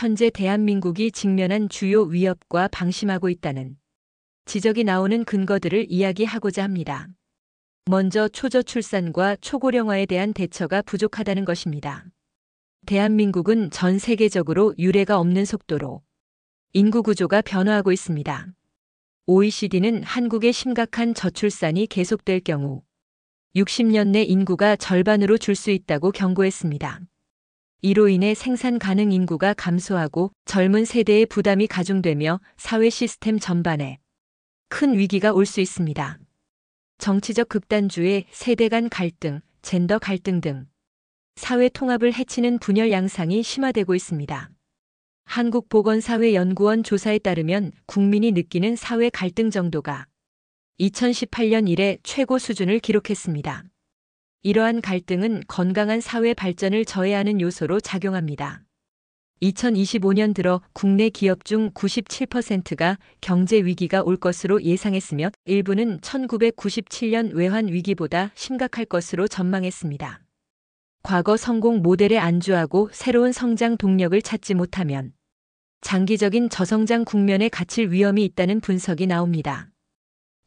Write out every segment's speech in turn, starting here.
현재 대한민국이 직면한 주요 위협과 방심하고 있다는 지적이 나오는 근거들을 이야기하고자 합니다. 먼저 초저출산과 초고령화에 대한 대처가 부족하다는 것입니다. 대한민국은 전 세계적으로 유례가 없는 속도로 인구 구조가 변화하고 있습니다. OECD는 한국의 심각한 저출산이 계속될 경우 60년 내 인구가 절반으로 줄 수 있다고 경고했습니다. 이로 인해 생산 가능 인구가 감소하고 젊은 세대의 부담이 가중되며 사회 시스템 전반에 큰 위기가 올 수 있습니다. 정치적 극단주의, 세대 간 갈등, 젠더 갈등 등 사회 통합을 해치는 분열 양상이 심화되고 있습니다. 한국보건사회연구원 조사에 따르면 국민이 느끼는 사회 갈등 정도가 2018년 이래 최고 수준을 기록했습니다. 이러한 갈등은 건강한 사회 발전을 저해하는 요소로 작용합니다. 2025년 들어 국내 기업 중 97%가 경제 위기가 올 것으로 예상했으며 일부는 1997년 외환 위기보다 심각할 것으로 전망했습니다. 과거 성공 모델에 안주하고 새로운 성장 동력을 찾지 못하면 장기적인 저성장 국면에 갇힐 위험이 있다는 분석이 나옵니다.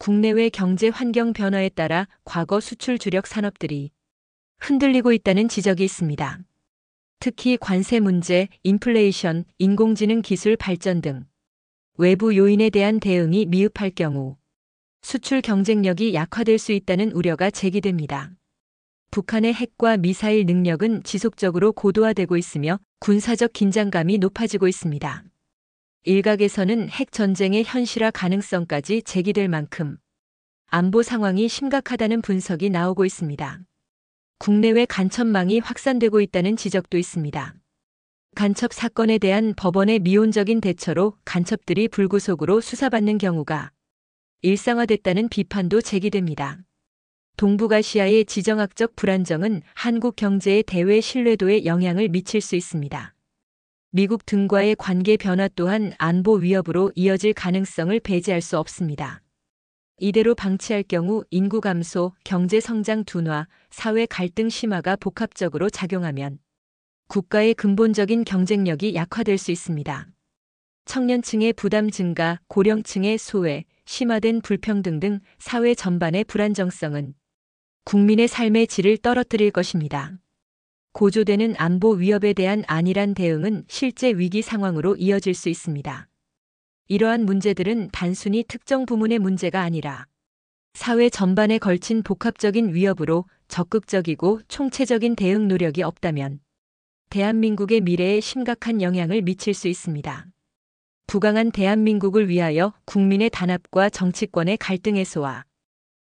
국내외 경제 환경 변화에 따라 과거 수출 주력 산업들이 흔들리고 있다는 지적이 있습니다. 특히 관세 문제, 인플레이션, 인공지능 기술 발전 등 외부 요인에 대한 대응이 미흡할 경우 수출 경쟁력이 약화될 수 있다는 우려가 제기됩니다. 북한의 핵과 미사일 능력은 지속적으로 고도화되고 있으며 군사적 긴장감이 높아지고 있습니다. 일각에서는 핵 전쟁의 현실화 가능성까지 제기될 만큼 안보 상황이 심각하다는 분석이 나오고 있습니다. 국내외 간첩망이 확산되고 있다는 지적도 있습니다. 간첩 사건에 대한 법원의 미온적인 대처로 간첩들이 불구속으로 수사받는 경우가 일상화됐다는 비판도 제기됩니다. 동북아시아의 지정학적 불안정은 한국 경제의 대외 신뢰도에 영향을 미칠 수 있습니다. 미국 등과의 관계 변화 또한 안보 위협으로 이어질 가능성을 배제할 수 없습니다. 이대로 방치할 경우 인구 감소, 경제 성장 둔화, 사회 갈등 심화가 복합적으로 작용하면 국가의 근본적인 경쟁력이 약화될 수 있습니다. 청년층의 부담 증가, 고령층의 소외, 심화된 불평등 등 사회 전반의 불안정성은 국민의 삶의 질을 떨어뜨릴 것입니다. 고조되는 안보 위협에 대한 안일한 대응은 실제 위기 상황으로 이어질 수 있습니다. 이러한 문제들은 단순히 특정 부문의 문제가 아니라 사회 전반에 걸친 복합적인 위협으로 적극적이고 총체적인 대응 노력이 없다면 대한민국의 미래에 심각한 영향을 미칠 수 있습니다. 부강한 대한민국을 위하여 국민의 단합과 정치권의 갈등 해소와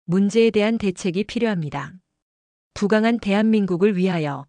문제에 대한 대책이 필요합니다. 부강한 대한민국을 위하여